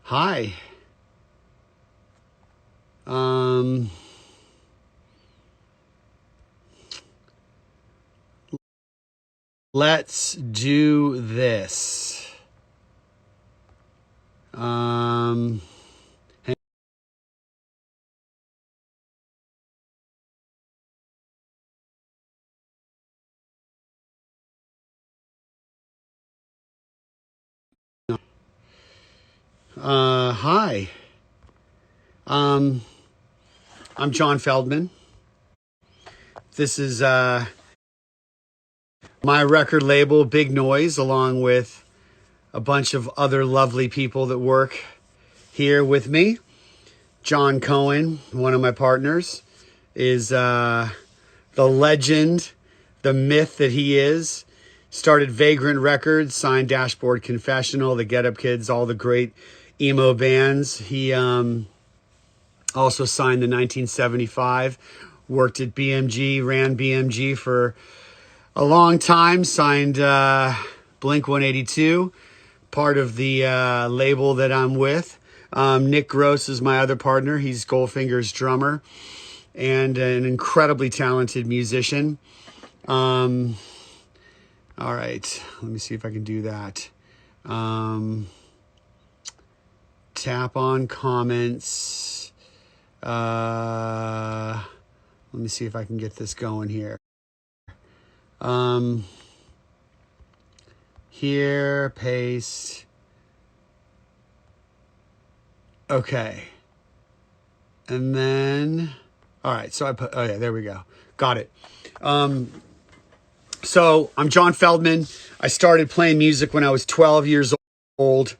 Hi. Um, let's do this. Um, Hi. Um, I'm John Feldman. This is my record label, Big Noise, along with a bunch of other lovely people that work here with me. John Cohen, one of my partners, is the legend, the myth that he is. Started Vagrant Records, signed Dashboard Confessional, the Get Up Kids, all the great emo bands. He also signed the 1975, worked at BMG, ran BMG for a long time, signed Blink 182, part of the label that I'm with. Nick Gross is my other partner. He's Goldfinger's drummer and an incredibly talented musician. All right, let me see if I can do that. Tap on comments. Let me see if I can get this going here. Here, paste. Okay. And then, all right, so I put, oh yeah, there we go. Got it. So I'm John Feldman. I started playing music when I was 12 years old.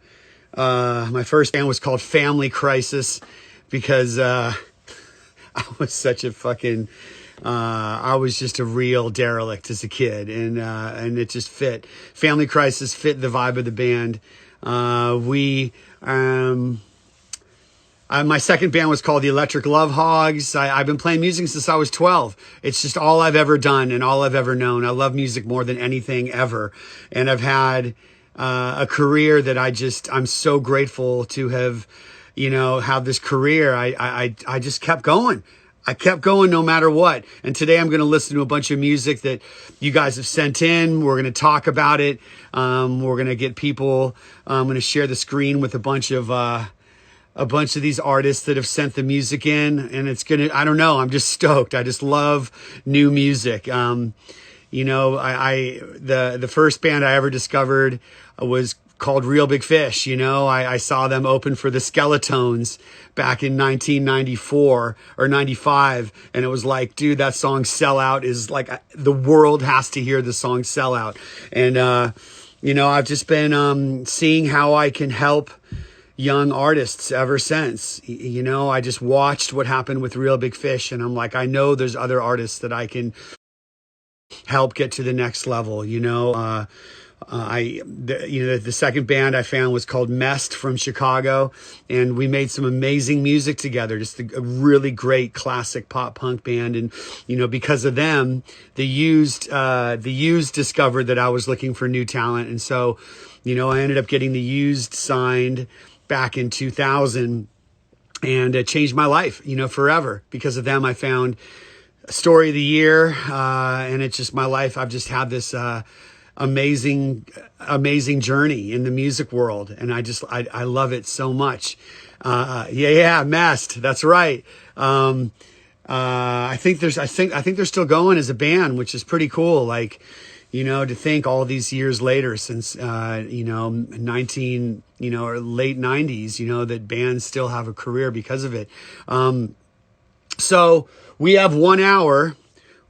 My first band was called Family Crisis because I was such a fucking, I was just a real derelict as a kid, and it just fit. Family Crisis fit the vibe of the band. My second band was called the Electric Love Hogs. I've been playing music since I was 12. It's just all I've ever done and all I've ever known. I love music more than anything ever. And I've had a career that I'm so grateful to have, have this career. I just kept going. I kept going no matter what. And today I'm going to listen to a bunch of music that you guys have sent in. We're going to talk about it. We're going to get people, I'm going to share the screen with a bunch of these artists that have sent the music in, and I don't know, I'm just stoked. I just love new music. The first band I ever discovered was called Real Big Fish. I saw them open for the Skeletones back in 1994 or 95. And it was like, dude, that song Sell Out is like, the world has to hear the song Sell Out. And, I've just been, seeing how I can help young artists ever since. I just watched what happened with Real Big Fish, and I'm like, I know there's other artists that I can help get to the next level. The second band I found was called Mest from Chicago, and we made some amazing music together, just a really great classic pop punk band. And because of them, the Used discovered that I was looking for new talent, and so I ended up getting the Used signed back in 2000, and it changed my life, forever. Because of them, I found Story of the Year, and it's just my life. I've just had this amazing journey in the music world, and I love it so much. Mest, that's right. I think they're still going as a band, which is pretty cool. Like, to think all these years later, since, or late 90s, that bands still have a career because of it. So we have 1 hour.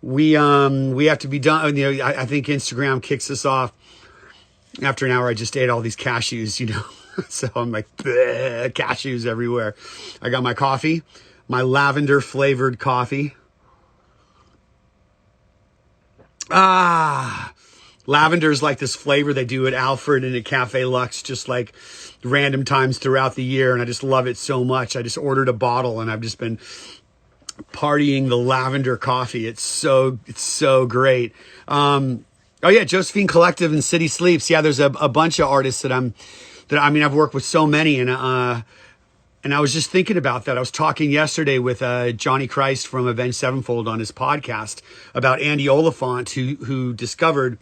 We have to be done. I think Instagram kicks us off after an hour. I just ate all these cashews, so I'm like, cashews everywhere. I got my coffee, my lavender flavored coffee. Lavender is like this flavor they do at Alfred and at Cafe Lux, just like random times throughout the year. And I just love it so much. I just ordered a bottle, and I've just been partying the lavender coffee. It's so great. Oh yeah, Josephine Collective and City Sleeps. Yeah, there's a bunch of artists that I've worked with so many, and I was just thinking about that. I was talking yesterday with Johnny Christ from Avenged Sevenfold on his podcast about Andy Oliphant, who discovered,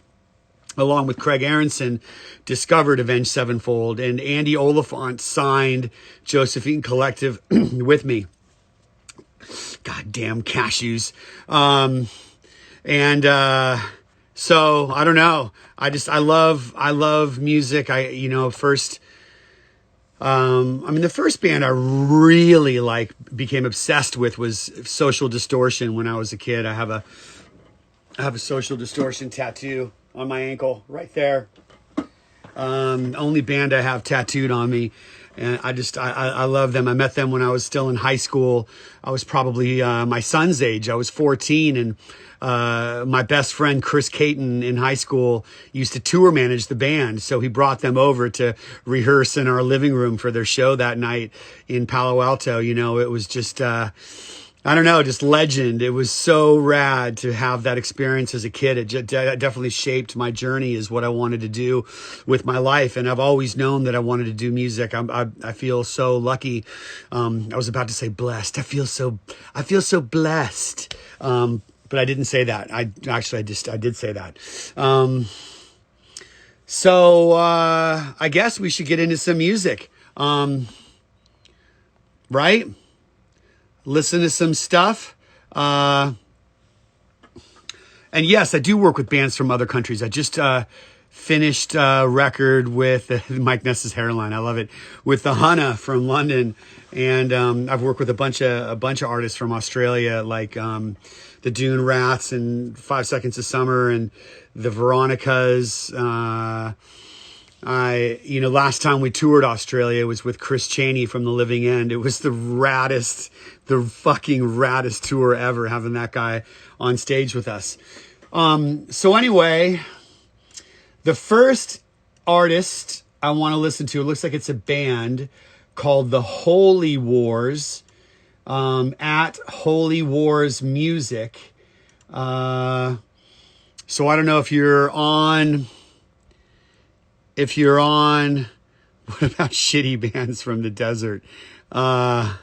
along with Craig Aronson, discovered Avenged Sevenfold. And Andy Oliphant signed Josephine Collective with me. Goddamn cashews. So I don't know. I love music. The first band I really became obsessed with was Social Distortion when I was a kid. I have a Social Distortion tattoo on my ankle right there. Only band I have tattooed on me. And I love them. I met them when I was still in high school. I was probably my son's age. I was 14, and my best friend Chris Caton in high school used to tour manage the band. So he brought them over to rehearse in our living room for their show that night in Palo Alto. It was just just legend. It was so rad to have that experience as a kid. It definitely shaped my journey as what I wanted to do with my life. And I've always known that I wanted to do music. I feel so lucky. I was about to say blessed. I feel so blessed. But I didn't say that. I did say that. So I guess we should get into some music. Right? Listen to some stuff. And yes, I do work with bands from other countries. I just finished a record with Mike Ness's Hairline. I love it. With the Hunna from London. And I've worked with a bunch of artists from Australia, like the Dune Rats and 5 Seconds of Summer and the Veronicas. Last time we toured Australia was with Chris Chaney from The Living End. It was the fucking raddest tour ever, having that guy on stage with us. So anyway, the first artist I want to listen to, it looks like it's a band called The Holy Wars, at Holy Wars Music. So I don't know if you're on, what about shitty bands from the desert? All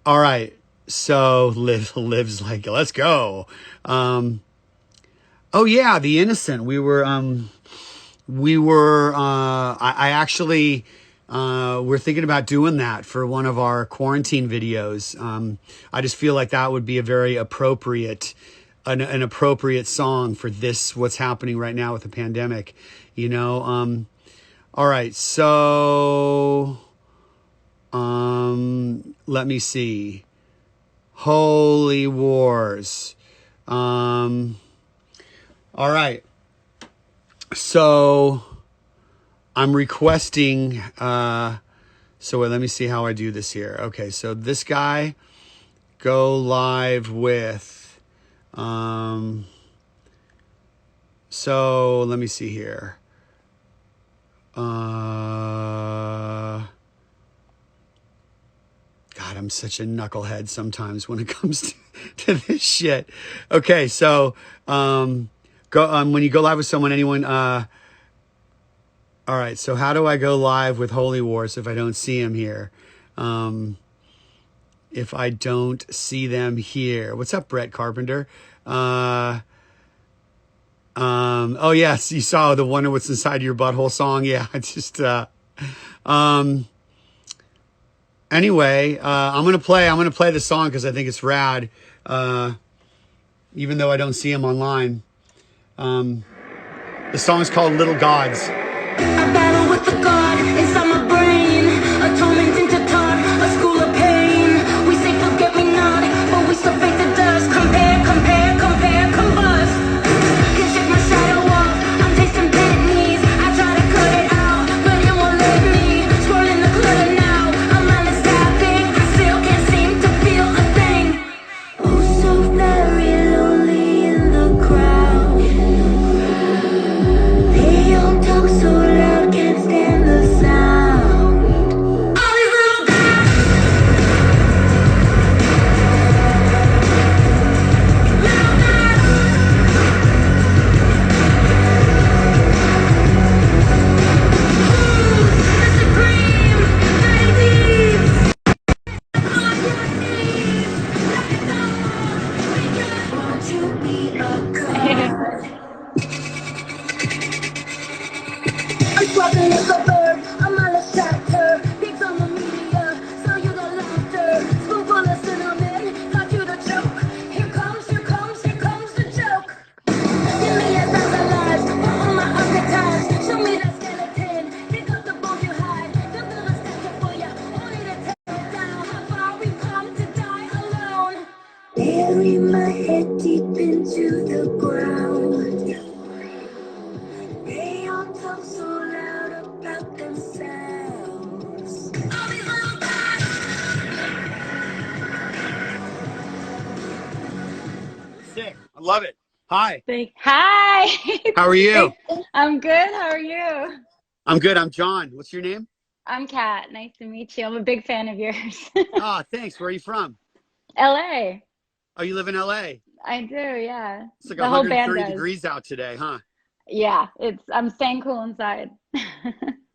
right. So Liv's like, let's go. Oh yeah, The Innocent. We're thinking about doing that for one of our quarantine videos. I just feel like that would be a very appropriate, an appropriate song for this, what's happening right now with the pandemic, all right. So, let me see. Holy Wars. All right. So I'm requesting, let me see how I do this here. Okay. So this guy, go live with, so let me see here. God, I'm such a knucklehead sometimes when it comes to this shit. Okay, so when you go live with someone, anyone. All right, so how do I go live with Holy Wars if I don't see him here? If I don't see them here, what's up, Brett Carpenter? Oh yes, you saw the Wonder What's Inside Your Butthole song. Yeah, I just anyway, I'm gonna play the song because I think it's rad. Even though I don't see him online. The song is called Little Gods. A battle with the God inside my brain. A tormenting guitar, a school of pain. We say forget me not, but we still fake the dust. Compare, combust. Can shake my shadow off, I'm tasting pennies. I try to cut it out, but it won't let me. Scrolling the clutter now, I'm on the staffing. I still can't seem to feel a thing. Oh, so very lonely in the crowd. They all talk so loud, can't stand the Talking is a verb, I'm all a shatter. Pigs on the media, so you got laughter. Spoonful of cinnamon, got you to choke. Here comes, here comes, here comes the joke. Give me a thousand lives, what on my archetypes? Show me that skeleton, pick up the bones you hide. They'll build a statue for you, only to tear it down. How far we come to die alone. Bury my head deep into the ground. They all talk so loud about themselves. All these little guys. Sick. I love it. Hi. Hi. How are you? I'm good. How are you? I'm good. I'm John. What's your name? I'm Kat. Nice to meet you. I'm a big fan of yours. Ah, thanks. Where are you from? LA. Oh, you live in LA. I do, yeah. It's like The whole band 130 does. degrees out today, huh? Yeah, I'm staying cool inside.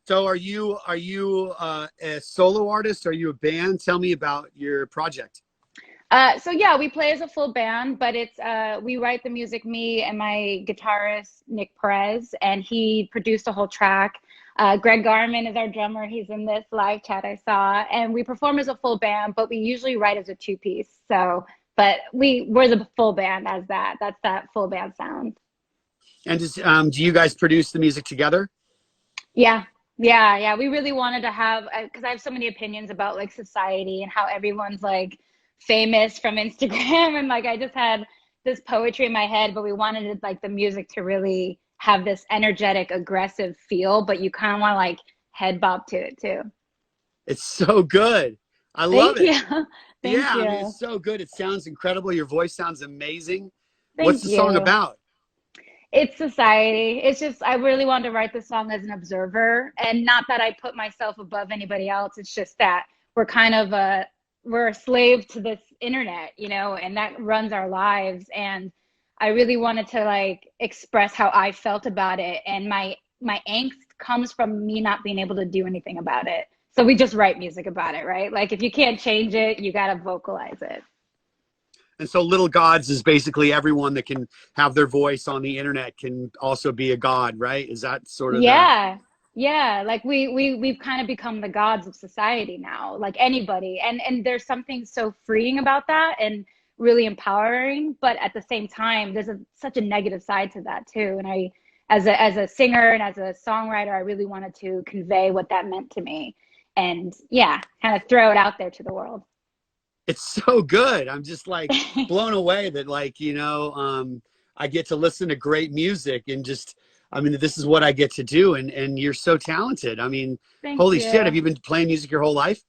So a solo artist? Are you a band? Tell me about your project. So yeah, we play as a full band, but it's we write the music, me and my guitarist Nick Perez, and he produced a whole track. Greg Garman is our drummer. He's in this live chat I saw, and we perform as a full band, but we usually write as a two-piece. So, but we're the full band as that. That's that full band sound. And do you guys produce the music together? Yeah, yeah. We really wanted to have, because I have so many opinions about like society and how everyone's like famous from Instagram, and like I just had this poetry in my head, but we wanted it, like the music to really have this energetic, aggressive feel, but you kind of want to like head bop to it too. It's so good. I love Thank it. you. Thank Yeah, I mean, you. it's so good. It sounds incredible. Your voice sounds amazing. What's Thank the song you. about? It's society. It's just, I really wanted to write the song as an observer, and not that I put myself above anybody else. It's just that we're kind of we're a slave to this internet, and that runs our lives. And I really wanted to like express how I felt about it. And my angst comes from me not being able to do anything about it. So we just write music about it, right? Like if you can't change it, you got to vocalize it. And so Little Gods is basically everyone that can have their voice on the internet can also be a god, right? Is that sort of the Yeah, like we've kind of become the gods of society now, like anybody. And there's something so freeing about that and really empowering, but at the same time there's such a negative side to that too. And I, as a singer and as a songwriter, I really wanted to convey what that meant to me, and yeah, kind of throw it out there to the world. it's so good. I'm just like blown away that I get to listen to great music and just I mean this is what I get to do and you're so talented. I mean, Thank holy shit, have you. you been playing music your whole life?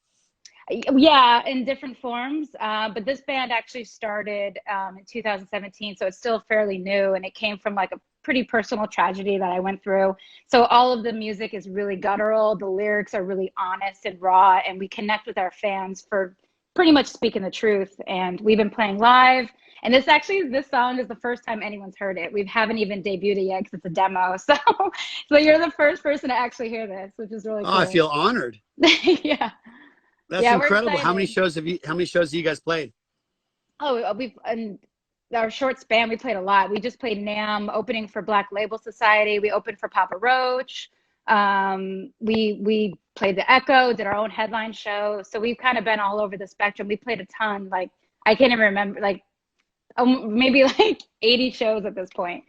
Yeah, in different forms. But this band actually started in 2017, so it's still fairly new, and it came from like a pretty personal tragedy that I went through. So all of the music is really guttural. The lyrics are really honest and raw, and we connect with our fans for pretty much speaking the truth. And we've been playing live. And this song is the first time anyone's heard it. We haven't even debuted it yet because it's a demo. So you're the first person to actually hear this, which is really Oh, I cool. feel honored. Yeah. That's Yeah, we're incredible. How many excited. shows have you guys played? Oh, we've in our short span, we played a lot. We just played NAMM, opening for Black Label Society. We opened for Papa Roach. We played the Echo, did our own headline show. So we've kind of been all over the spectrum. We played a ton. Like I can't even remember, like maybe like 80 shows at this point.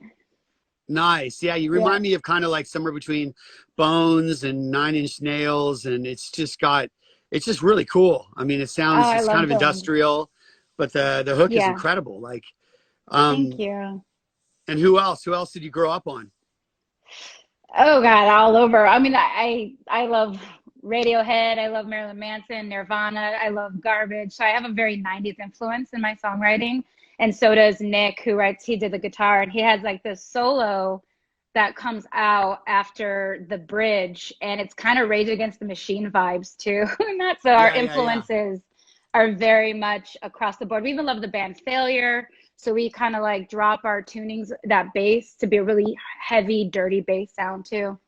Nice. Yeah, you Yeah. remind me of kind of like somewhere between Bones and Nine Inch Nails, and it's just really cool. I mean, Oh, I it's kind love of Bones. industrial, but the hook is Yeah. incredible. Like, Thank um, you. and who else? Who else did you grow up on? Oh God, all over. I mean, I love Radiohead. I love Marilyn Manson, Nirvana. I love Garbage. So I have a very 90s influence in my songwriting. And so does Nick, who writes, he did the guitar, and he has like this solo that comes out after the bridge, and it's kind of Rage Against the Machine vibes too. And that's, so our Yeah, yeah, yeah. influences are very much across the board. We even love the band Failure. So we kind of like drop our tunings, that bass, to be a really heavy, dirty bass sound too.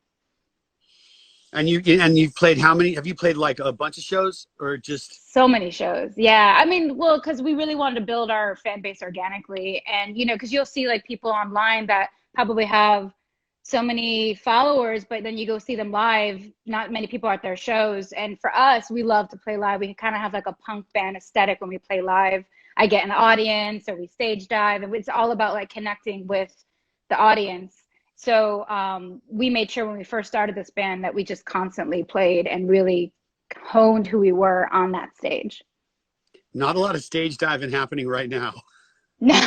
And you've played how many? Have you played like a bunch of shows or just? So many shows. Yeah. I mean, well, because we really wanted to build our fan base organically. And, because you'll see like people online that probably have so many followers, but then you go see them live, not many people are at their shows. And for us, we love to play live. We kind of have like a punk band aesthetic when we play live. I get an audience or we stage dive, and it's all about like connecting with the audience. So we made sure when we first started this band that we just constantly played and really honed who we were on that stage. Not a lot of stage diving happening right now. No.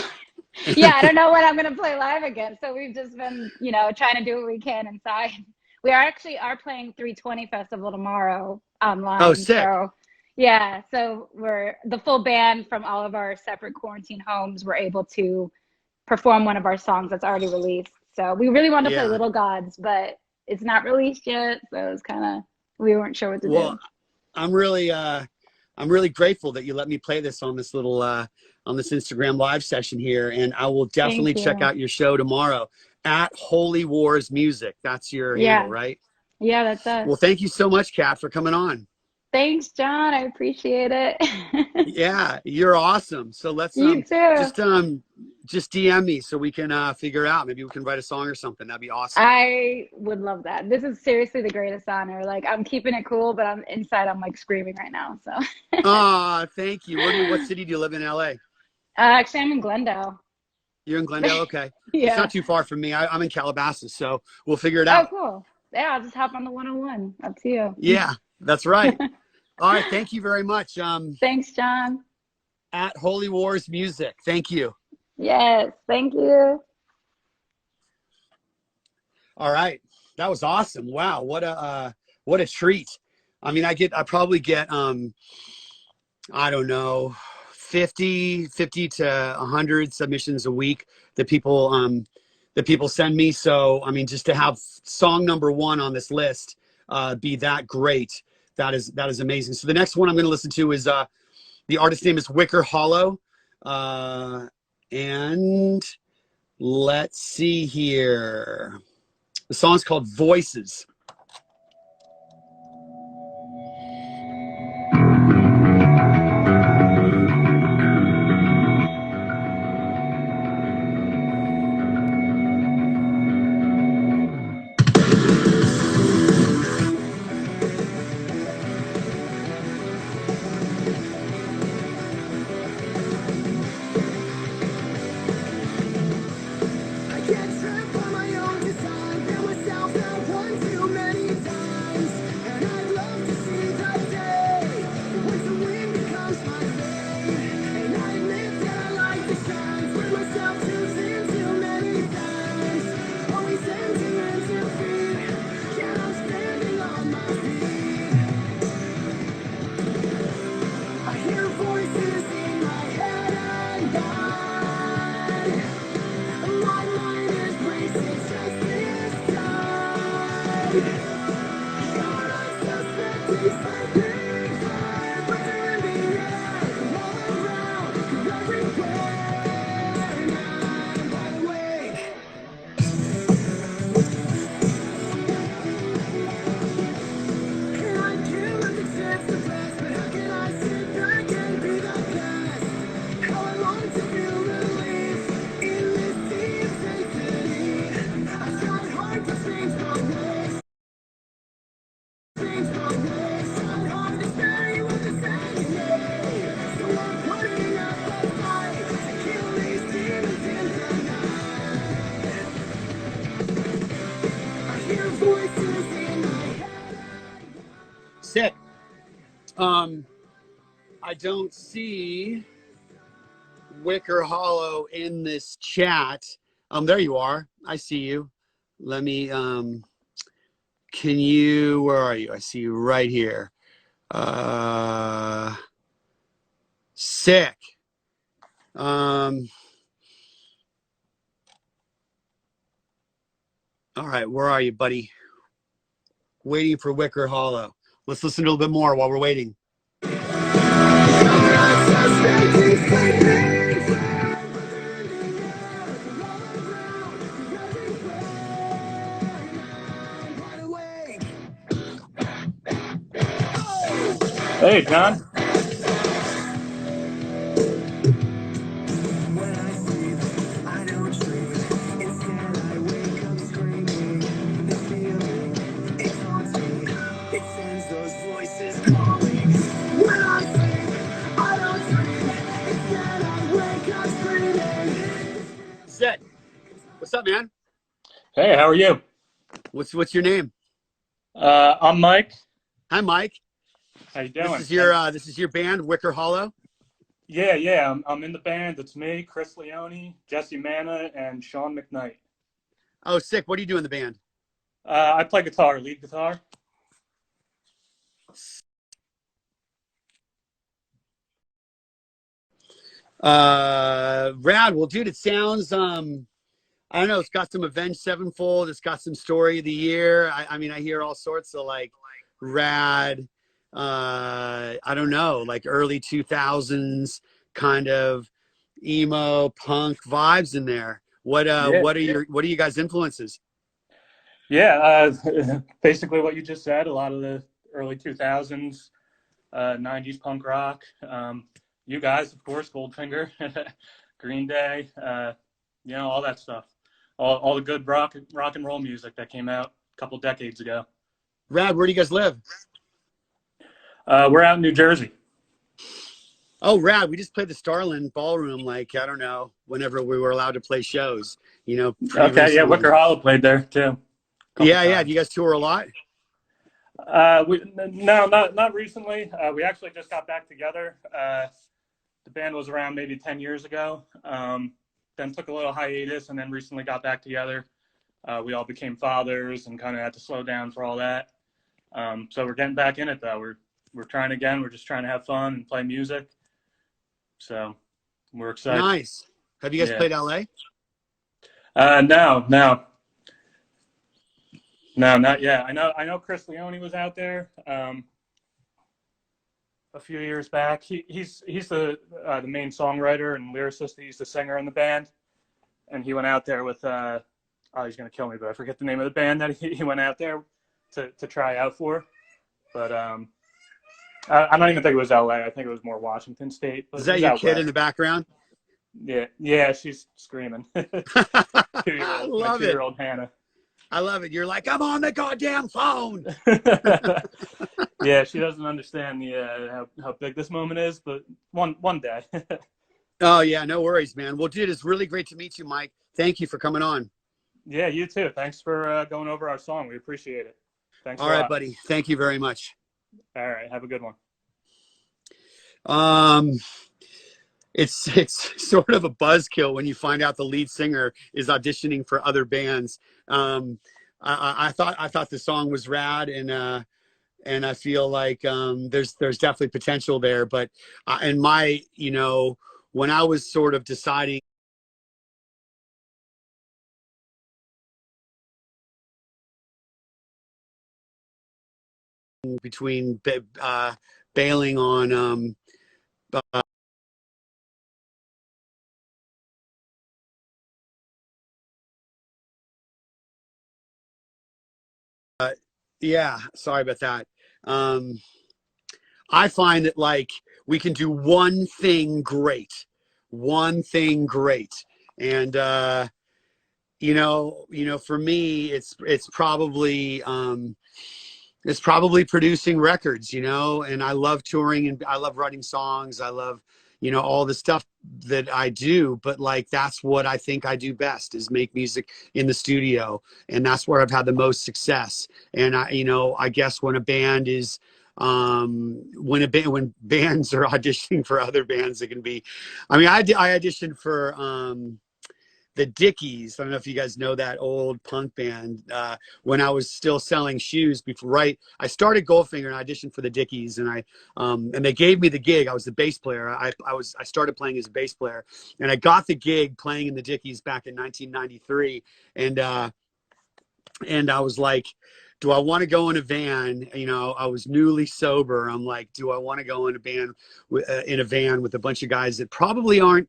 Yeah, I don't know when I'm going to play live again. So we've just been, you know, trying to do what we can inside. We are playing 320 Festival tomorrow online. Oh, sick. So yeah, so we're the full band from all of our separate quarantine homes. We're able to perform one of our songs that's already released. So we really wanted to play Yeah. Little Gods, but it's not released yet. So it's kind of, we weren't sure what to do. I'm really grateful that you let me play this on this little on this Instagram live session here, and I will definitely check out your show tomorrow at Holy Wars Music. That's your handle, right? Yeah, that's us. Well, thank you so much, Kat, for coming on. Thanks, John. I appreciate it. Yeah, you're awesome. So let's You too. just DM me so we can figure out. Maybe we can write a song or something. That'd be awesome. I would love that. This is seriously the greatest honor. Like, I'm keeping it cool, but I'm inside. I'm like screaming right now. So. Thank you. What city do you live in, LA? Actually, I'm in Glendale. You're in Glendale? Okay. Yeah. It's not too far from me. I'm in Calabasas, so we'll figure it out. Oh, cool. Yeah, I'll just hop on the 101. Up to you. Yeah, that's right. All right. Thank you very much. Thanks, John. At Holy Wars Music. Thank you. Yes. Thank you. All right. That was awesome. Wow. What a treat. I mean, I probably get, I don't know, 50 to 100 submissions a week that people send me. So, I mean, just to have song number 1 on this list be that great, that is amazing. So the next one I'm going to listen to is the artist's name is Wicker Hollow. And let's see here. The song's called Voices. Sick. I don't see Wicker Hollow in this chat. There you are. I see you. Let me, where are you? I see you right here. Sick. All right, where are you, buddy? Waiting for Wicker Hollow. Let's listen a little bit more while we're waiting. Hey, John. man? Hey, how are you? What's your name? I'm Mike. Hi, Mike. How you This doing? is your band, Wicker Hollow. Yeah. I'm in the band. It's me, Chris Leone, Jesse Manna, and Sean McKnight. Oh, sick. What do you do in the band? I play guitar, lead guitar. Rad. Well, dude, it sounds I don't know. It's got some Avenged Sevenfold. It's got some Story of the Year. I mean, I hear all sorts of like rad. I don't know, like early 2000s kind of emo punk vibes in there. Yeah, What are you guys' influences? yeah. Basically, what you just said. A lot of the early 2000s, 90s punk rock. You guys, of course, Goldfinger, Green Day. All that stuff. All the good rock and roll music that came out a couple decades ago. Rad, where do you guys live? We're out in New Jersey. Oh, rad. We just played the Starland Ballroom, like, I don't know, whenever we were allowed to play shows, pretty Okay, yeah, recently. Wicker Hollow played there too, a couple Yeah. Do times. you guys tour a lot? No, not recently. We actually just got back together. The band was around maybe 10 years ago. Then took a little hiatus, and then recently got back together. We all became fathers, and kind of had to slow down for all that. So we're getting back in it though. We're trying again. We're just trying to have fun and play music. So we're excited. Nice. Have you guys Yeah. played LA? No, not yet. I know Chris Leone was out there a few years back. He's the main songwriter and lyricist. He's the singer in the band, and he went out there with he's gonna kill me, but I forget the name of the band that he went out there to try out for. But I don't even think it was LA. I think it was more Washington State, but Is it that was your out kid west. in the background? Yeah, she's screaming. I My love it. 2-year-old Hannah. I love it. You're like, I'm on the goddamn phone. Yeah, she doesn't understand how big this moment is, but one day. Oh, yeah, no worries, man. Well, dude, it's really great to meet you, Mike. Thank you for coming on. Yeah, you too. Thanks for going over our song. We appreciate it. Thanks All a right, lot. buddy. Thank you very much. All right, have a good one. Um, it's sort of a buzzkill when you find out the lead singer is auditioning for other bands. I thought the song was rad, and I feel like there's definitely potential there. But in my when I was sort of deciding between bailing on uh, yeah, sorry about that. Um, I find that like we can do one thing great, and for me, it's probably producing records, and I love touring and I love writing songs. I love, all the stuff that I do, but like, that's what I think I do best is make music in the studio. And that's where I've had the most success. And I guess when a band is, when bands are auditioning for other bands, it can be, I auditioned for, the Dickies. I don't know if you guys know that old punk band. When I was still selling shoes before, right? I started Goldfinger and I auditioned for the Dickies, and and they gave me the gig. I was the bass player. I started playing as a bass player, and I got the gig playing in the Dickies back in 1993, and I was like, do I want to go in a van? I was newly sober. I'm like, do I want to go in a van with a bunch of guys that probably aren't,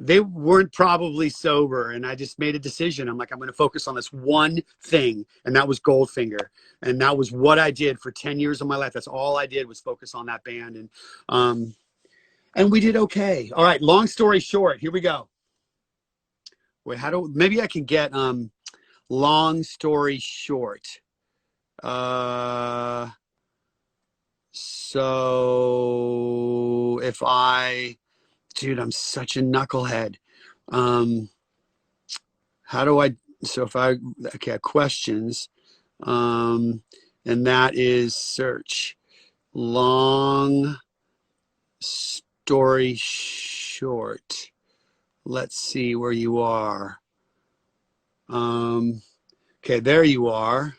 they weren't probably sober. And I just made a decision. I'm like, I'm going to focus on this one thing. And that was Goldfinger. And that was what I did for 10 years of my life. That's all I did was focus on that band. And we did okay. All right. Long story short, here we go. Wait, maybe I can get, long story short. So dude, I'm such a knucklehead. How do I So if I, okay, questions, and that is search. Long story short. Let's see where you are. Okay, there you are.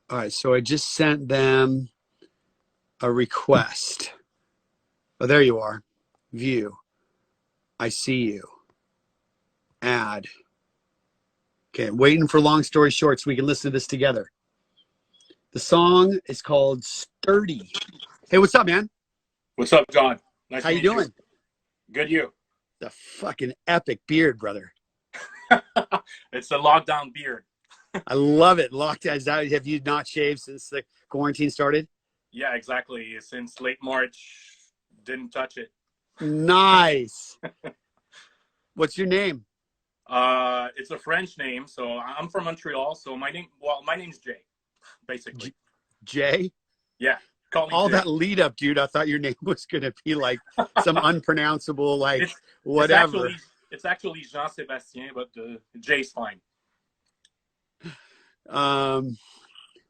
All right, so I just sent them a request. Oh, there you are. View. I see you. Add. Okay, waiting for long story short so we can listen to this together. The song is called Sturdy. Hey, what's up, man? What's up, John? Nice How to you meet doing? Good, you. The fucking epic beard, brother. It's the lockdown beard. I love it. Lockdown. Have you not shaved since the quarantine started? Yeah, exactly. Since late March, didn't touch it. Nice. What's your name? It's a French name, so I'm from Montreal. So my name's Jay, basically. Jay? Yeah, call me All Jay. that lead up, dude. I thought your name was gonna be like some unpronounceable, like It's whatever. It's actually Jean-Sébastien, but Jay's fine.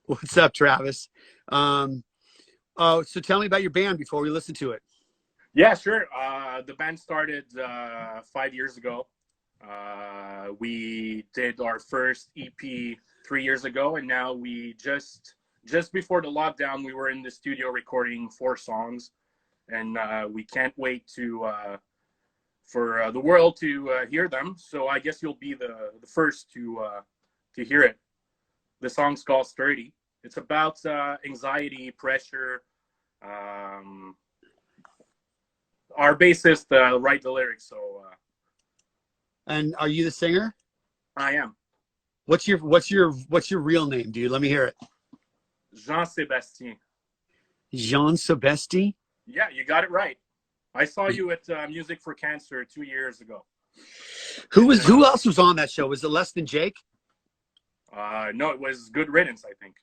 What's up, Travis? Oh, so tell me about your band before we listen to it. Yeah, sure. The band started 5 years ago. We did our first EP 3 years ago, and now we just before the lockdown, we were in the studio recording 4 songs, and we can't wait for the world to hear them. So I guess you'll be the first to hear it. The song's called Sturdy. It's about anxiety, pressure. Our bassist write the lyrics, so. And are you the singer? I am. What's your real name, dude? Let me hear it. Jean-Sébastien. Jean Sebesti? Yeah, you got it right. I saw you at Music for Cancer 2 years ago. Who else was on that show? Was it Less Than Jake? No, it was Good Riddance, I think.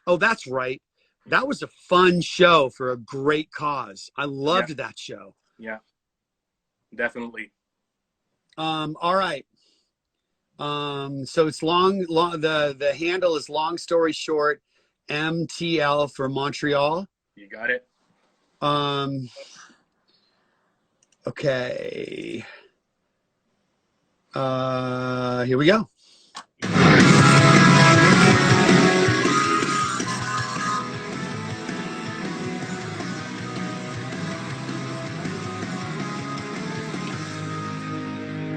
Oh, that's right. That was a fun show for a great cause. I loved that show. Yeah, definitely. All right. So it's long. The handle is long story short, MTL for Montreal. You got it. Okay. Here we go.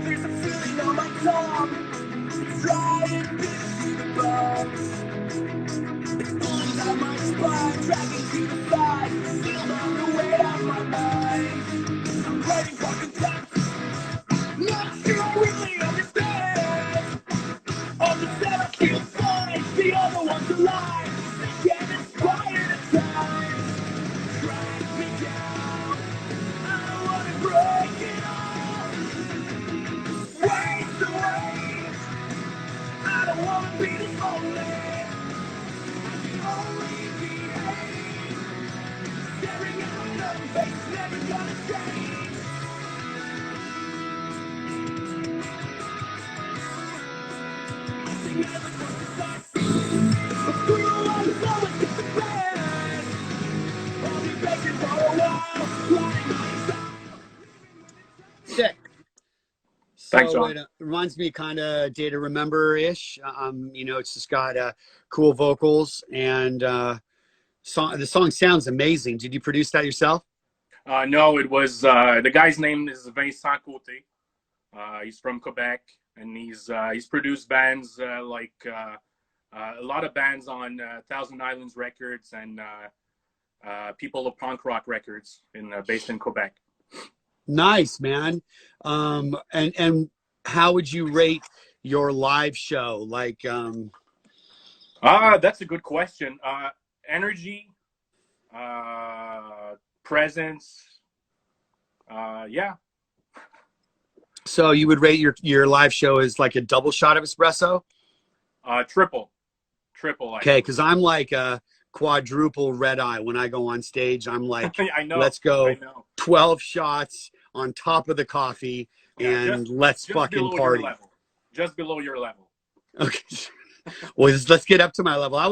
There's a feeling on my tongue, it's riding me through the bones. It's pulling down my spine, dragging to the fight, sealed on the weight of my mind. I'm writing fucking text, not sure I really understand. On the set I feel fine, the other one's alive, get inspired at times. Drag me down, I don't wanna break it all. Waste away, I don't wanna be this lonely. I can only behave, staring at my own face, never gonna change. I think I was for success, but through the life I was just a bad. I'll be patient for a while, lying myself. Sick. Thanks, So John. it reminds me kind of Day to Remember-ish. It's just got cool vocals and the song sounds amazing. Did you produce that yourself? No, it was the guy's name is Vincent Côté. He's from Quebec, and he's produced bands like a lot of bands on Thousand Islands Records and People of Punk Rock Records based in Quebec. Nice, man. And how would you rate your live show? Like, That's a good question. Energy, presence, yeah. so you would rate your live show as like a double shot of espresso? Triple. Okay, because I'm like a quadruple red eye when I go on stage. I'm like, I know. let's go I know. 12 shots on top of the coffee Yeah, and let's just fucking below your party. level. just below your level. Okay. Well, let's get up to my level. I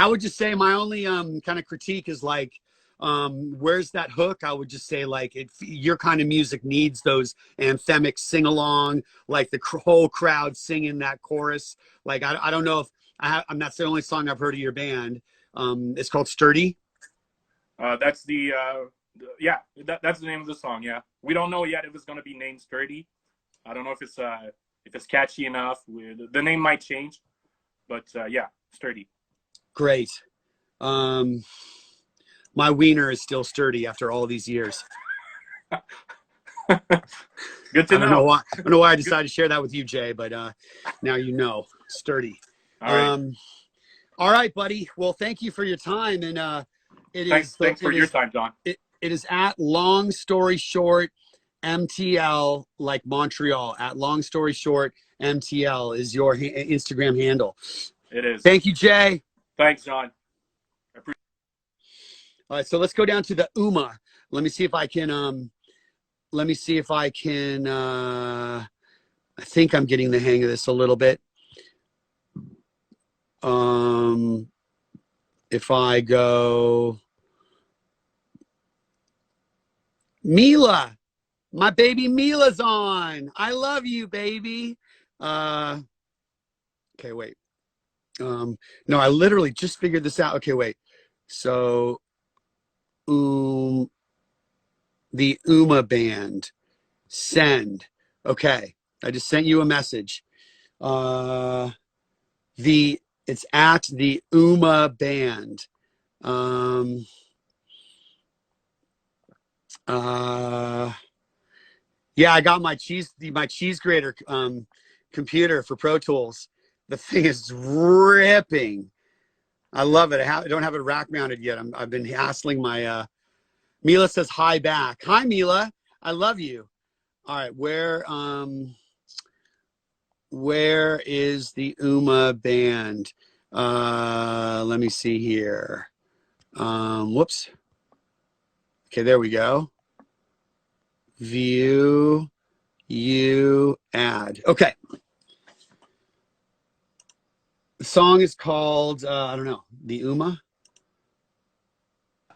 would just say my only kind of critique is like, where's that hook? I would just say like your kind of music needs those anthemic sing along, like the whole crowd singing that chorus. Like I don't know if I'm that's the only song I've heard of your band. It's called Sturdy. That's the yeah, that's the name of the song. Yeah, we don't know yet if it's gonna be named Sturdy. I don't know if it's catchy enough. The name might change, but yeah, Sturdy. Great. My wiener is still sturdy after all these years. Good to know. I don't know why I decided to share that with you, Jay, but now you know. Sturdy. All right. All right, buddy. Well, thank you for your time, and Thanks for your time, John. It is at Long Story Short MTL, like Montreal. At Long Story Short MTL is your Instagram handle. It is. Thank you, Jay. Thanks, John. All right, so let's go down to the UMA. Let me see if I can. I think I'm getting the hang of this a little bit. If I go, Mila, my baby Mila's on. I love you, baby. Okay, wait. No, I literally just figured this out. Okay, wait. So, the UMA band, send. Okay, I just sent you a message. It's at the UMA band. Yeah, I got my cheese grater computer for Pro Tools. The thing is ripping. I love it. I don't have it rack mounted yet. I've been hassling my. Mila says hi back. Hi, Mila. I love you. All right, where is the UMA band? Let me see here. Whoops. Okay, there we go. View, you, add. Okay. The song is called, I don't know, the UMA.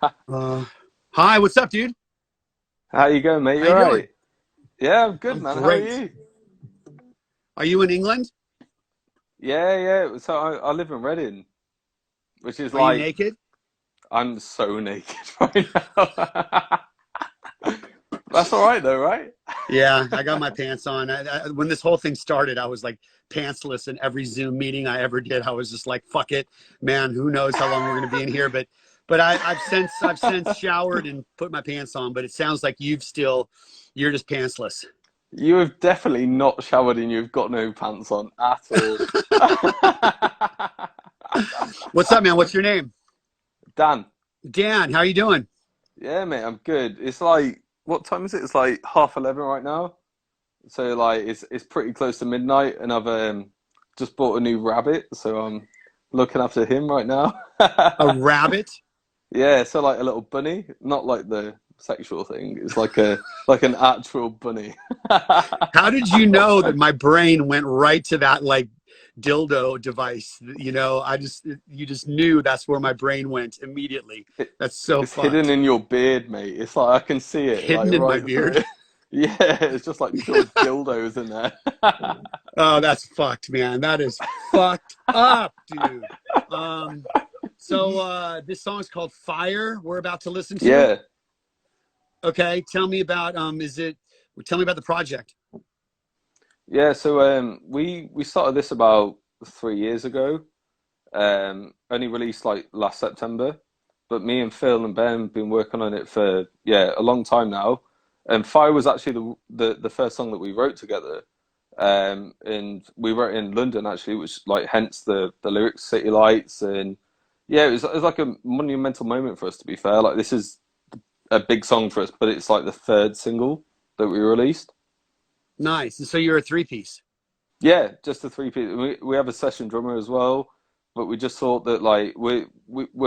Hi, what's up, dude? How you going, mate? You all right? Yeah, I'm good, man. Great. How are you? Are you in England? Yeah. So I live in Reading, which is Are you naked? I'm so naked right now. That's all right though, right? Yeah, I got my pants on. When this whole thing started, I was like pantsless in every Zoom meeting I ever did. I was just like, fuck it, man. Who knows how long we're gonna be in here? But I've since showered and put my pants on. But it sounds like you're just pantsless. You have definitely not showered and you've got no pants on at all. What's up, man? What's your name? Dan. Dan, how you doing? Yeah, mate, I'm good. It's like, what time is it? It's like 11:30 right now. So like, it's pretty close to midnight, and I've just bought a new rabbit, so I'm looking after him right now. A rabbit? Yeah, so like a little bunny, not like the sexual thing. It's like an actual bunny. How did you know that my brain went right to that like dildo device? You know, you just knew that's where my brain went immediately. That's so It's fucked. hidden in your beard, mate. It's like I can see it. Hidden like, in right my beard? through. Yeah, it's just like pure dildos in there. Oh, that's fucked, man. That is fucked up, dude. So this song is called Fire. We're about to listen to. Yeah. Okay, tell me about the project. Yeah, so we started this about 3 years ago. Only released like last September, but me and Phil and Ben have been working on it for a long time now. And Fire was actually the first song that we wrote together. And we wrote in London actually, which like hence the lyrics City Lights, and yeah, it was like a monumental moment for us, to be fair. Like this is a big song for us, but it's like the third single that we released. Nice. And so you're a three-piece. Yeah, just a three-piece. We have a session drummer as well, but we just thought that like we're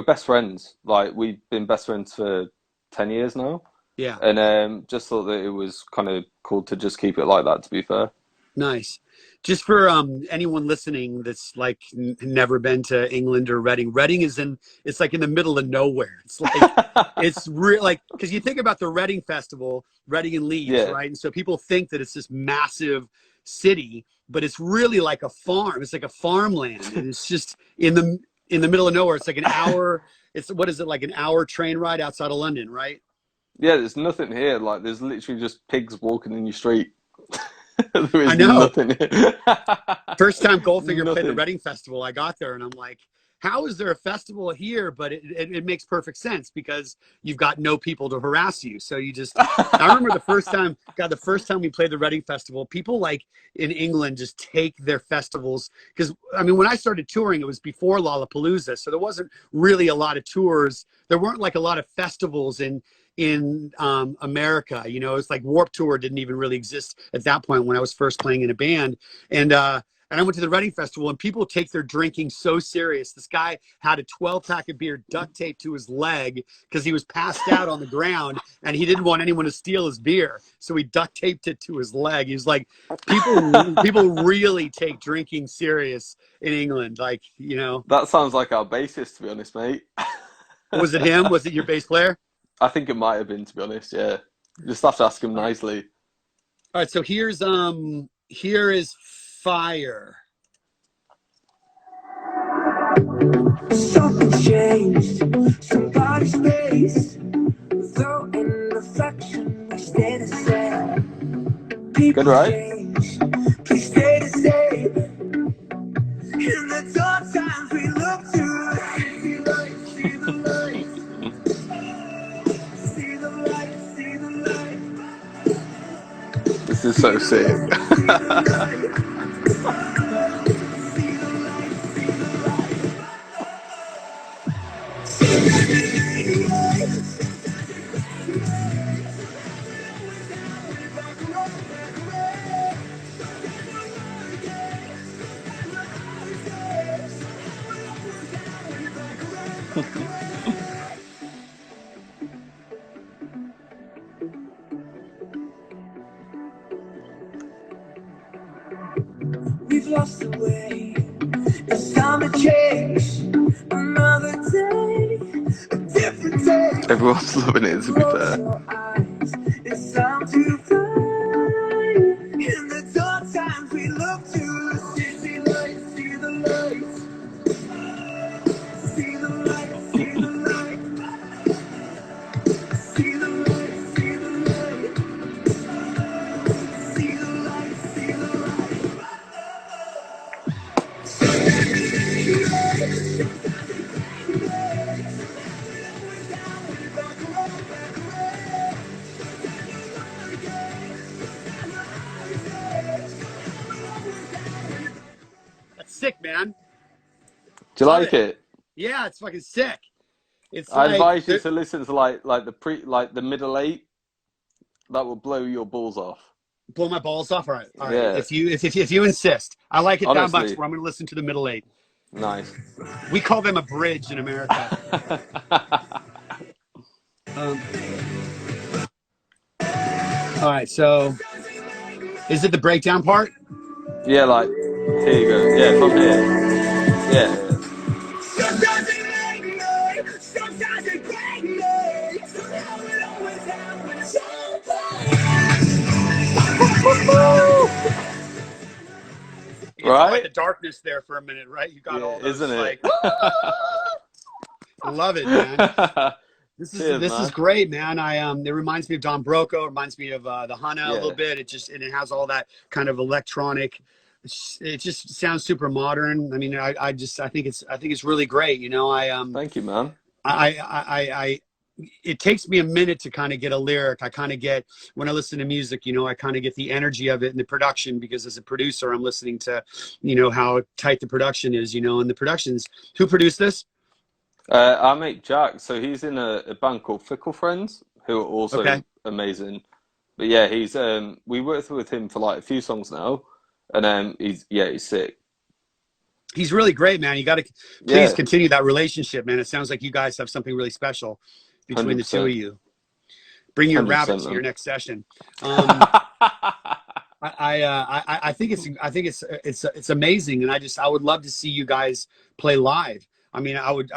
best friends. Like we've been best friends for 10 years now. Yeah. And just thought that it was kind of cool to just keep it like that, to be fair. Nice. Just for anyone listening that's like never been to England or Reading. Reading is it's like in the middle of nowhere. It's like it's real, like, because you think about the Reading Festival, Reading and Leeds, Yeah. right? And so people think that it's this massive city, but it's really like a farm. It's like a farmland, and it's just in the middle of nowhere. It's like an hour. It's what is it, like an hour train ride outside of London, right? Yeah, there's nothing here. Like, there's literally just pigs walking in your street. There I is know. nothing here. First time Goldfinger played the Nothing. Reading Festival, I got there and I'm like, how is there a festival here? But it makes perfect sense because you've got no people to harass you. So you just, I remember the first time we played the Reading Festival, people like in England just take their festivals. Because, I mean, when I started touring, it was before Lollapalooza. So there wasn't really a lot of tours. There weren't like a lot of festivals in America. You know, it's like Warped Tour didn't even really exist at that point when I was first playing in a band. And I went to the Reading Festival, and people take their drinking so serious. This guy had a 12-pack of beer duct taped to his leg because he was passed out on the ground, and he didn't want anyone to steal his beer. So he duct taped it to his leg. He was like, people really take drinking serious in England. Like, you know. That sounds like our bassist, to be honest, mate. Was it him? Was it your bass player? I think it might have been, to be honest, yeah. Just have to ask him nicely. All right, so here is Fire. Something changed, somebody's face. Though in reflection, we stay the same. People Good, right? change, we stay the same. In the dark times, we look to see the light, see the light. See the light, see the light. This is so sick. See the light. We've lost the way. It's time to change. Another day, a different day. Everyone's loving it, to be Close fair. your eyes. It's time to fly. In the dark times, we look to see light, see the light. See the light, see the light. See the light, see the light. See the light, see the light. That's sick, man. Do you Love like it? Yeah, it's fucking sick. It's I like advise you to listen to like the middle eight. That will blow your balls off. blow my balls off. All right, all right. Yeah. If you insist, I like it that much. Honestly. Where I'm going to listen to the middle eight. Nice. We call them a bridge in America. All right, so is it the breakdown part? Yeah, like here you go. Yeah, from here. Yeah. Sometimes it make me, sometimes it break me. Somehow it always happens so You get Right? like the darkness there for a minute, right? You got all those, isn't it? like, I love it, man. This Cheers, is man. great, man. It reminds me of Don Broco. It reminds me of the Hana a little Yeah. bit. And it has all that kind of electronic. It just sounds super modern. I mean, I think it's really great. You know, Thank you, man. it takes me a minute to kind of get a lyric. I kind of get, when I listen to music, you know, I kind of get the energy of it and the production, because as a producer, I'm listening to, you know, how tight the production is, you know, and the productions. Who produced this? Our mate Jack, so he's in a band called Fickle Friends, who are also Okay. amazing. But yeah, he's we worked with him for like a few songs now, and he's sick. He's really great, man. You got to please Yeah. continue that relationship, man. It sounds like you guys have something really special between the two of 100%. you. Bring your 100%, rabbit to man. your next session. I think it's amazing, and I would love to see you guys play live. I mean, I would.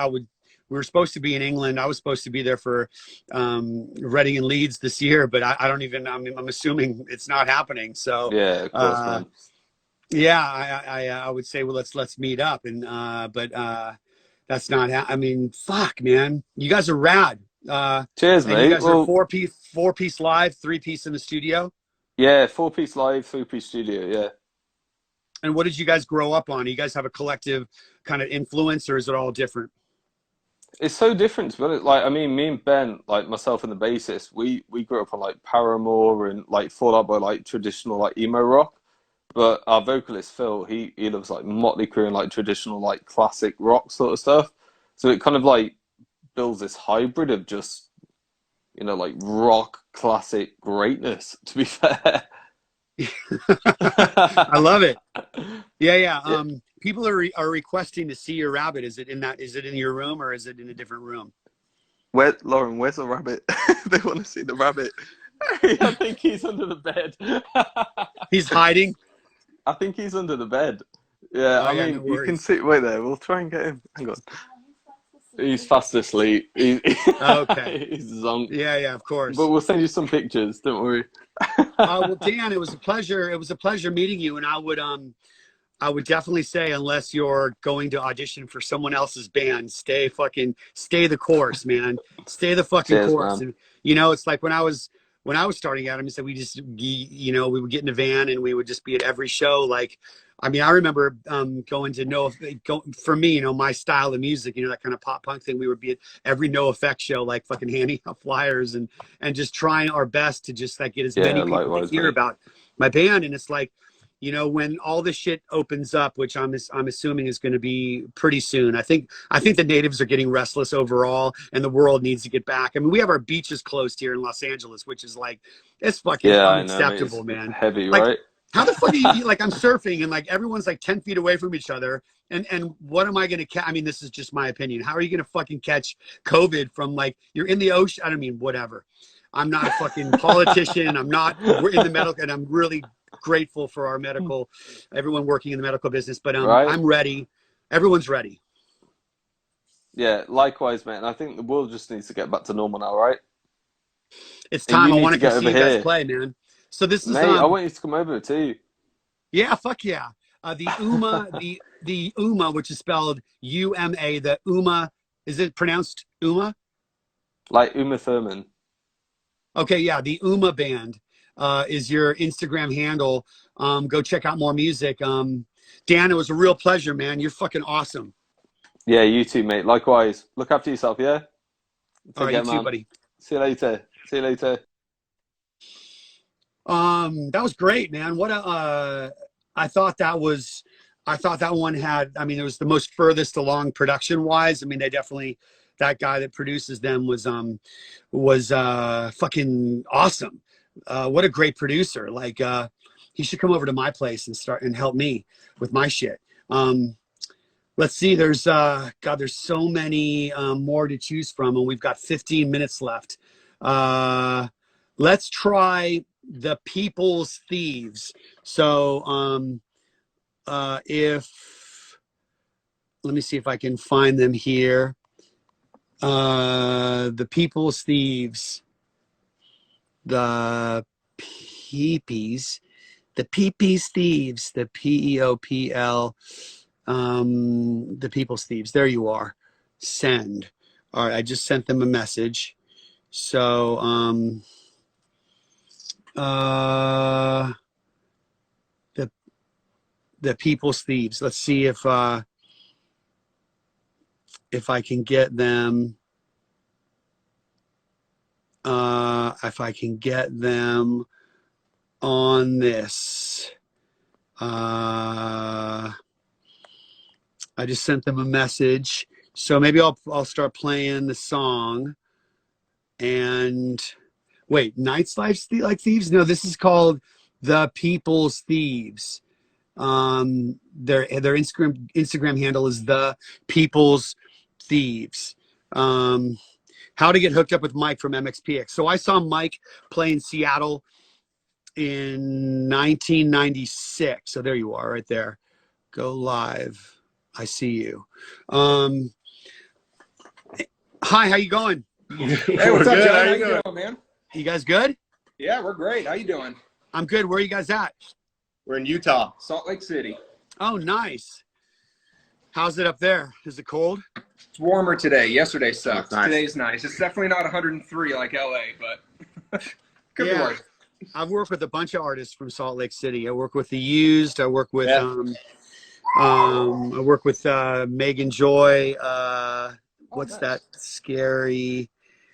We were supposed to be in England. I was supposed to be there for Reading and Leeds this year, but I don't even. I mean, I'm assuming it's not happening. So, Yeah, of course, man. yeah, I would say, well, let's meet up, and but that's not. I mean, fuck, man, you guys are rad. Cheers, And you mate. guys are Well, four piece live, three piece in the studio. yeah, 4-piece live, 3-piece studio. Yeah. And what did you guys grow up on? Do you guys have a collective kind of influence, or is it all different? It's so different, but like, I mean, me and Ben, like myself and the bassist, we grew up on like Paramore and like Fall Out Boy, like traditional like emo rock. But our vocalist Phil, he loves like Motley Crue and like traditional like classic rock sort of stuff. So it kind of like builds this hybrid of just, you know, like rock classic greatness, to be fair. I love it. Yeah, yeah. Yeah. People are requesting to see your rabbit. Is it in that? Is it in your room, or is it in a different room? Where, Lauren, where's the rabbit? They want to see the rabbit. I think he's under the bed. He's hiding. I think he's under the bed. Yeah, Oh, I yeah, mean, no You can worries. see, wait there, we'll try and get him. Hang on. he's fast asleep. Okay. He's zonked. Yeah, yeah, of But course. we'll send you some pictures. Don't worry. Well, Dan, it was a pleasure. It was a pleasure meeting you, and I would definitely say, unless you're going to audition for someone else's band, stay the course, man. Stay the fucking Cheers, course. man. And you know, it's like when I was starting out, I mean, so we just, you know, we would get in a van and we would just be at every show. Like, I mean, I remember going to for me, you know, my style of music, you know, that kind of pop punk thing. We would be at every No Effect show, like fucking handing out flyers and just trying our best to just like get as Yeah, many people to likewise, hear mate. about my band. And it's like, you know, when all this shit opens up, which I'm assuming is going to be pretty soon. I think the natives are getting restless overall, and the world needs to get back. I mean, we have our beaches closed here in Los Angeles, which is like, it's fucking Yeah, I know, mate. It's unacceptable, man. heavy, Like, right? how the fuck do you like? I'm surfing and like everyone's like 10 feet away from each other, and what am I going to catch? I mean, this is just my opinion. How are you going to fucking catch COVID from like you're in the ocean? I don't mean whatever. I'm not a fucking politician. We're in the medical, and I'm really grateful for our everyone working in the medical business, but Right? I'm ready. Everyone's ready. Yeah, likewise, mate. And I think the world just needs to get back to normal now, right? It's And time. you I need want to to come get see over you guys here. play, man. So this is Mate, I want you to come over too. yeah, fuck yeah. The Uma, which is spelled UMA, the Uma, is it pronounced Uma? Like Uma Thurman. Okay, yeah, the Uma Band is your Instagram handle. Go check out more music. Dan, it was a real pleasure, man. You're fucking awesome. Yeah, you too, mate. Likewise. Look after yourself, yeah? All Take right, care, you too, man. buddy. See you later. See you later. That was great, man. I thought that one had, I mean, it was the most furthest along production wise. I mean, that guy that produces them was fucking awesome. What a great producer. Like, he should come over to my place and start and help me with my shit. Let's see, there's so many more to choose from, and we've got 15 minutes left. Let's try the People's Thieves. So let me see if I can find them here. The People's Thieves, the Peepees, Thieves, the PEOPL, the People's Thieves. There you are. Send. All right, I just sent them a message. So the People's Thieves. Let's see if I can get them. If I can get them on this. I just sent them a message. So maybe I'll start playing the song. And wait, Nights Like Thieves? No, this is called The People's Thieves. Their Instagram handle is The People's Thieves. How to get hooked up with Mike from MXPX. So I saw Mike play in Seattle in 1996. So there you are, right there. Go live. I see you. Hi, how you going? Hey, what's up, good. John? How How you you doing? doing, man? You guys good? Yeah, we're great. How you doing? I'm good. Where are you guys at? We're in Utah. Salt Lake City. Oh, nice. How's it up there? Is it cold? It's warmer today. Yesterday sucked. Nice. Today's nice. It's definitely not 103 like LA, but could be worse. I've worked with a bunch of artists from Salt Lake City. I work with The Used. I work with Megan Joy. What's that scary?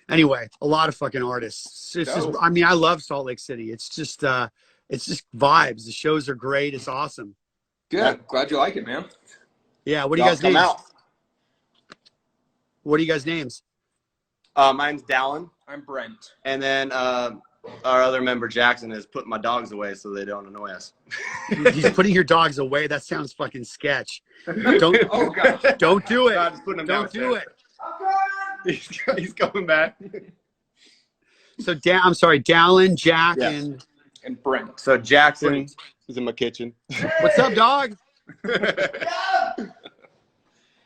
Anyway, a lot of fucking artists. It's just, I mean, I love Salt Lake City. It's just vibes. The shows are great. It's awesome. Good. Glad you like it, man. Yeah. What do you guys names? Out. What are you guys' names? Mine's Dallin, I'm Brent. and then our other member Jackson is putting my dogs away so they don't annoy us. He's putting your dogs away. That sounds fucking sketch. Don't. Oh, gosh. Don't do it. God, just putting them Don't do downstairs. it. He's coming back. So, I'm sorry, Dallin, Jack, Yes. And Brent. So Jackson is in my kitchen. What's up, dog?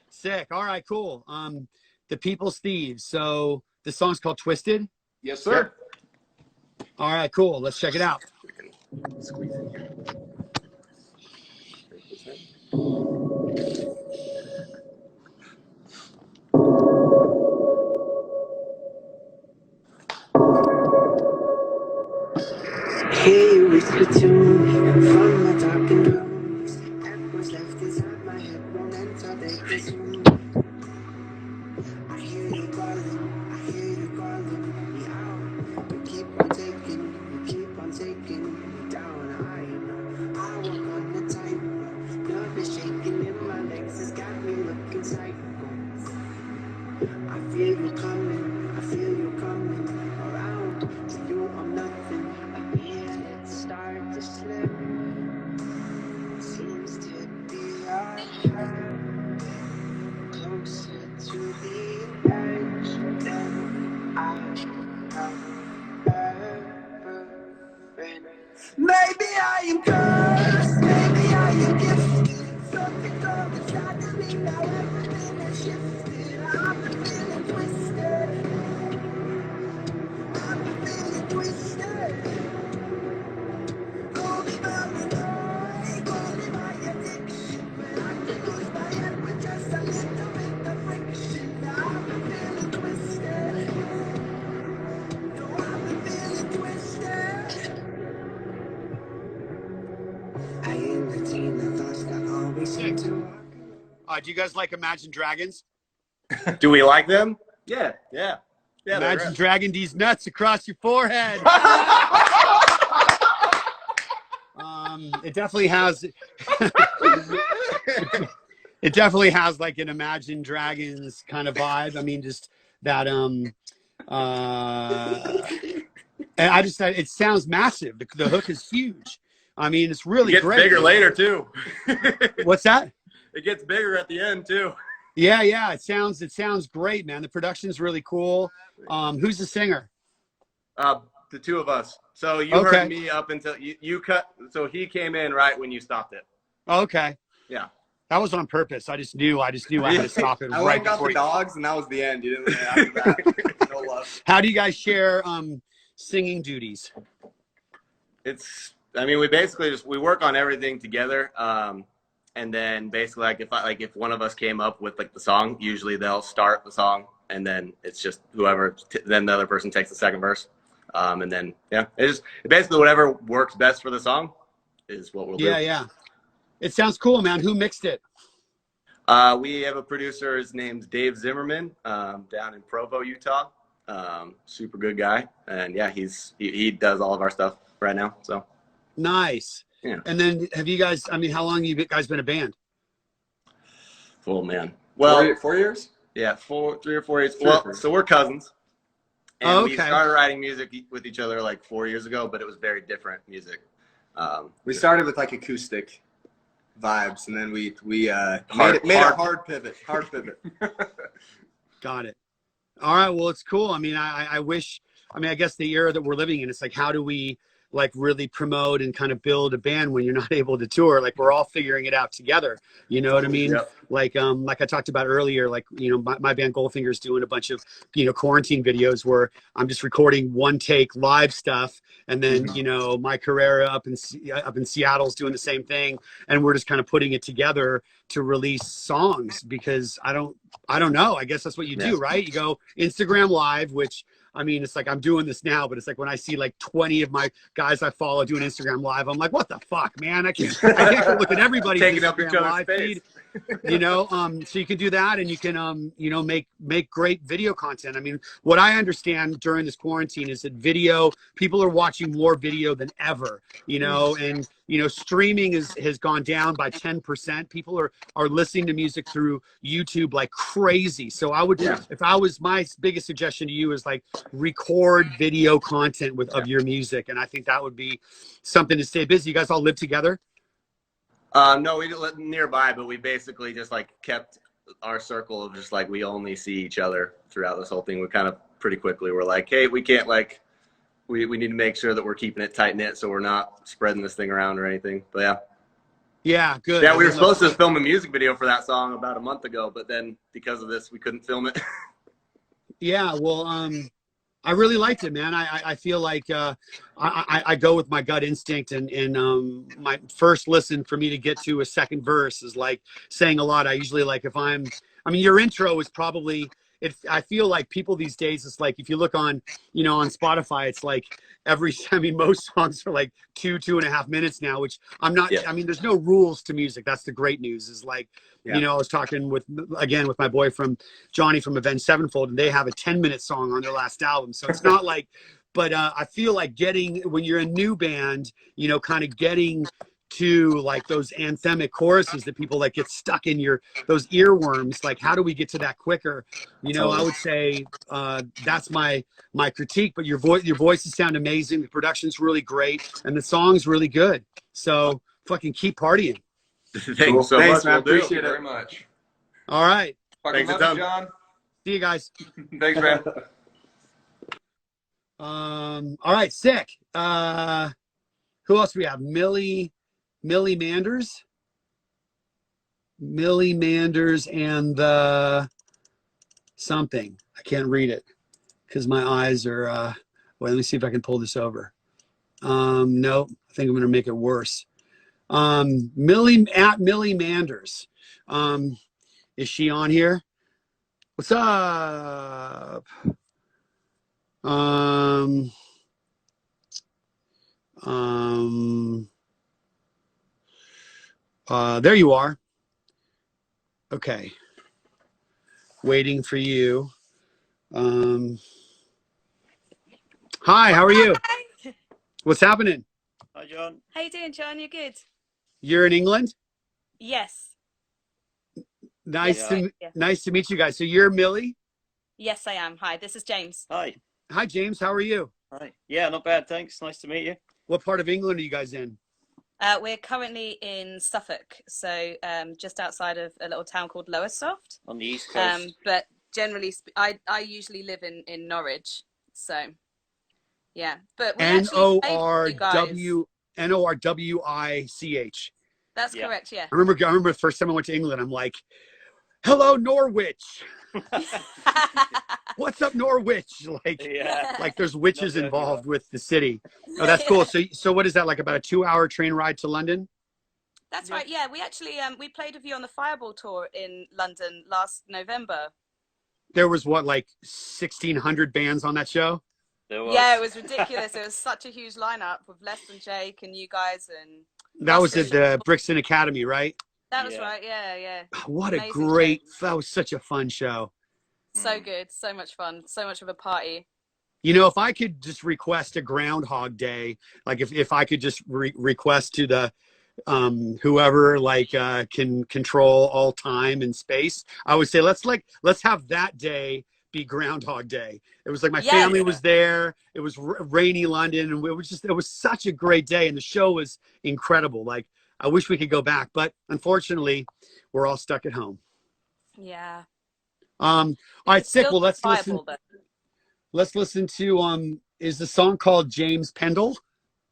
Sick. All right, cool. The People's Thieves. So the song's called Twisted. Yes, sir. All right, cool. Let's check it out. Squeeze in here. Hear you whisper to me from my darkened rooms. Echoes left inside my head won't enter, they presume. I hear you calling me out. You keep on taking me down. I walk on the tightrope. Nervous shaking in my legs has got me looking psycho. I feel you coming around. To you I'm nothing. I feel it start to slip. Seems to be our path closer to the edge than I have ever been. Maybe I am cursed, maybe I am gifted. Something's on the side of me now, everything has shifted. I'm feeling twisted. I'm feeling twisted. Call me paranoid, call me my addiction. But I can lose my head with just a little bit of friction. I'm feeling twisted. No, I'm feeling twisted. I entertain the thoughts that always seem to walk. Do you guys like Imagine Dragons? Do we like them? Yeah. Imagine dragging these nuts across your forehead. It definitely has. It definitely has like an Imagine Dragons kind of vibe. I mean, just that. And I just said it sounds massive. The hook is huge. I mean, it's really It gets great. bigger later too. What's that? It gets bigger at the end too. Yeah. It sounds great, man. The production's really cool. Who's the singer? The two of us. So you Okay. heard me up until you cut. So he came in right when you stopped it. Okay. Yeah. That was on purpose. I just knew I had to stop it I right went and got before the you. dogs, and that was the end. You didn't. After that, no love. How do you guys share singing duties? I mean, we work on everything together. And then basically if one of us came up with like the song, usually they'll start the song, and then it's just whoever. Then the other person takes the second verse. And then it's basically whatever works best for the song is what we'll do. Yeah. It sounds cool, man. Who mixed it? We have a producer. His name's Dave Zimmerman, down in Provo, Utah. Super good guy, and yeah, he does all of our stuff right now. So Nice. Yeah. And then have you guys? I mean, how long have you guys been a band? Full man. Well, 4 years? yeah, 3 or 4 years. Three or Well, four. so we're cousins. And Oh, we okay. started writing music with each other like 4 years ago, but it was very different music. We started with like acoustic vibes, and then we made a hard pivot. Got it. All right. Well, it's cool. I mean, I wish. I mean, I guess the era that we're living in, it's like, how do we like really promote and kind of build a band when you're not able to tour. Like we're all figuring it out together. You know what I mean? Yep. Like I talked about earlier, like, you know, my band Goldfinger is doing a bunch of, you know, quarantine videos where I'm just recording one take live stuff. And then, you know, my Carrera up in Seattle's doing the same thing. And we're just kind of putting it together to release songs because I don't know. I guess that's what you do, right? You go Instagram Live, which, I mean, it's like I'm doing this now, but it's like when I see like 20 of my guys I follow doing Instagram Live, I'm like, what the fuck, man? I can't go look at everybody's Taking up each Instagram other's Live space. feed. You know, so you can do that, and you can you know, make great video content. I mean, what I understand during this quarantine is that people are watching more video than ever, you know, and you know, streaming has gone down by 10%. People are listening to music through YouTube like crazy. So I would, if I was, my biggest suggestion to you is like record video content of your music, and I think that would be something to stay busy. You guys all live together? No, we live nearby, but we basically just like kept our circle of just like we only see each other throughout this whole thing. We kind of pretty quickly were like, hey, we can't like we need to make sure that we're keeping it tight knit so we're not spreading this thing around or anything. But yeah, good. Yeah, we were supposed to film a music video for that song about a month ago, but then because of this, we couldn't film it. Yeah, well, I really liked it, man. I feel like I go with my gut instinct, and my first listen for me to get to a second verse is like saying a lot. I usually like I mean, your intro is probably, I feel like people these days, it's like if you look on, you know, on Spotify, it's like I mean, most songs are like 2.5 minutes now, which I'm not, I mean, there's no rules to music. That's the great news is like, you know, I was talking with my boy from Johnny from Avenged Sevenfold, and they have a 10-minute song on their last album. So it's not like, but I feel like when you're a new band, you know, kind of getting to like those anthemic choruses that people like get stuck in those earworms, like how do we get to that quicker? You know, I would say that's my critique, but your voices sound amazing, the production's really great, and the song's really good. So fucking keep partying. Thanks so much, man. Appreciate it very much. All right. Thanks a ton, John. See you guys. Thanks, man. All right, sick. Who else do we have? Millie Manders. Millie Manders and the something. I can't read it because my eyes are wait, let me see if I can pull this over. No, I think I'm gonna make it worse. Millie Manders. Is she on here? What's up? There you are. Okay. Waiting for you. Hi, how are you? Hi. What's happening? Hi, John. How you doing, John? You good? You're in England? Yes. Nice to meet you guys. So you're Millie? Yes, I am. Hi, this is James. Hi. Hi, James. How are you? Hi. Yeah, not bad. Thanks. Nice to meet you. What part of England are you guys in? We're currently in Suffolk, so just outside of a little town called Lowestoft. On the east coast. But generally, I usually live in Norwich, so yeah. But we Norwich. That's correct. Yeah. I remember the first time I went to England. I'm like, "Hello, Norwich." What's up, Norwich? Like there's witches involved with the city. Oh, that's cool. So what is that, like about a 2-hour train ride to London? That's right. Yeah, we actually we played with you on the Fireball tour in London last November. There was what, like 1,600 bands on that show? Yeah, it was ridiculous. It was such a huge lineup with Less Than Jake and you guys, and that was at the Brixton Academy, right? That was right. Yeah. What amazing a great! show. That was such a fun show. So good, so much fun, so much of a party. You know, if I could just request a Groundhog Day, like if I could just request to the whoever can control all time and space, I would say let's have that day be Groundhog Day. It was like my family was there. It was rainy London, and it was such a great day, and the show was incredible. Like I wish we could go back, but unfortunately, we're all stuck at home. Yeah. All right, sick. Well, let's listen. Let's listen to is the song called James Pendle?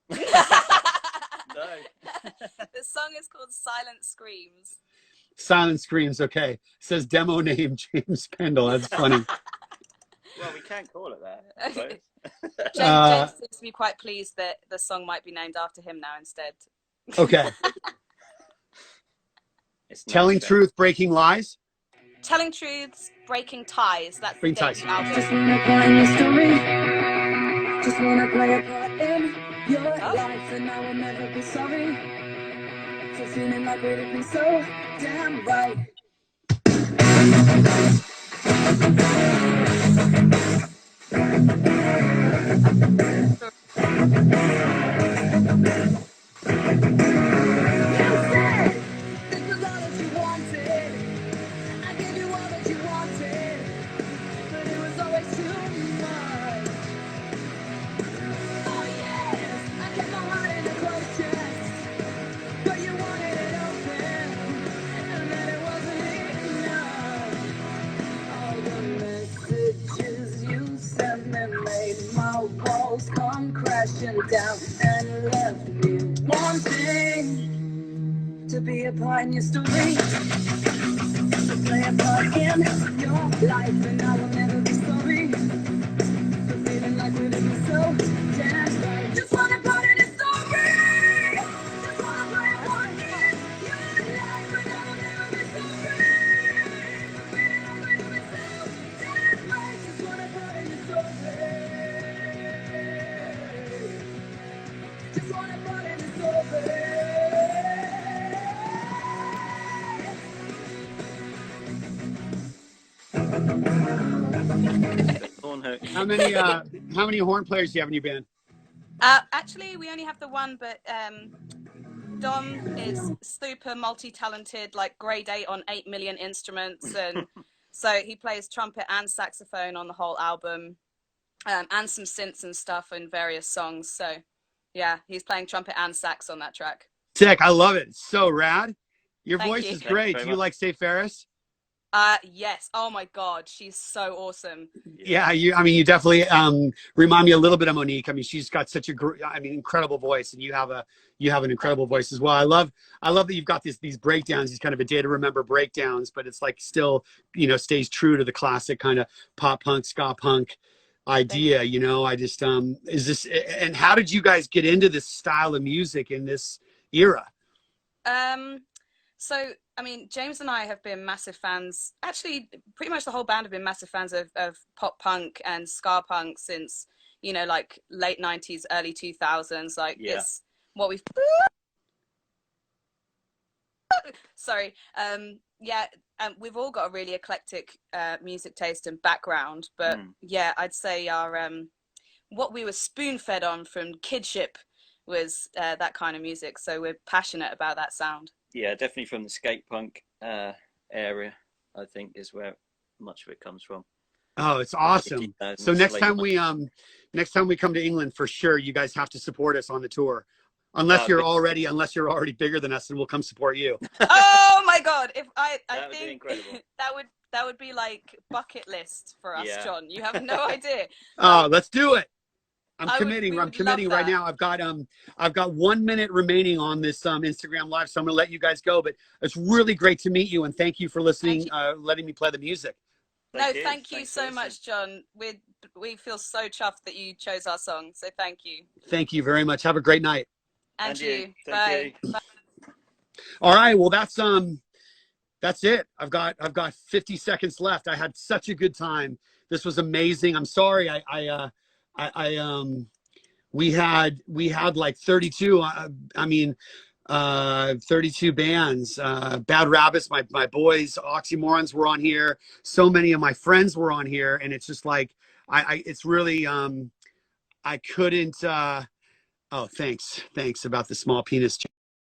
No. The song is called Silent Screams. Silent Screams. Okay. It says demo name James Pendle. That's funny. Well, we can call it that, I suppose. James seems to be quite pleased that the song might be named after him now instead. Okay. Telling truth, breaking lies. Telling truths, breaking ties. That's Breaking the debut ties. album. Just wanna play your story. Just wanna play a part in your life, and I will never be sorry for feeling like we did me so damn right. Down and left me wanting to be a part in your story, to play a part in your life, and I will never be sorry for feeling like we didn't so damn right. Just want a part in your story, just want to play a part in your life, and I will never be sorry for feeling like we didn't so damn right. Just want a part in your story. Just wanna put in the How many horn players do you have in your band? Actually, we only have the one, but Dom is super multi-talented, like grade 8 on 8 million instruments, and so he plays trumpet and saxophone on the whole album, and some synths and stuff in various songs. So yeah, he's playing trumpet and sax on that track. Sick. I love it. It's so rad. Your Thank voice you. is great. Do you like Stay Ferris? Yes. Oh my God, she's so awesome. Yeah, you definitely remind me a little bit of Monique. I mean, she's got such a incredible voice, and you have an incredible voice as well. I love that you've got these breakdowns, these kind of a day to remember breakdowns, but it's like still, stays true to the classic kind of pop punk, ska punk idea. I just is this, and how did you guys get into this style of music in this era? So, I mean, James and I have been massive fans, actually pretty much the whole band have been massive fans of pop punk and ska punk since, like late 90s, early 2000s. Like it's what we've, sorry. We've all got a really eclectic music taste and background, but yeah, I'd say our, what we were spoon fed on from kidship was that kind of music. So we're passionate about that sound. Yeah, definitely from the skate punk area, I think, is where much of it comes from. Oh, it's awesome. So next time we come to England, for sure, you guys have to support us on the tour. Unless you're already bigger than us, and we'll come support you. Oh my God! I would think be incredible. that would be like bucket list for us, John. You have no idea. Oh, let's do it. I'm we committing would right love that. now. I've got 1 minute remaining on this Instagram live, so I'm gonna let you guys go. But it's really great to meet you, and thank you for listening, letting me play the music. Thank you so much, John. We feel so chuffed that you chose our song. So thank you. Thank you very much. Have a great night. And you. Bye. Bye. All right. Well, that's it. I've got 50 seconds left. I had such a good time. This was amazing. I'm sorry. We had like 32. 32 bands. Bad Rabbits. My boys, Oxymorons, were on here. So many of my friends were on here, and it's just like it's really I couldn't. Oh, thanks about the small penis.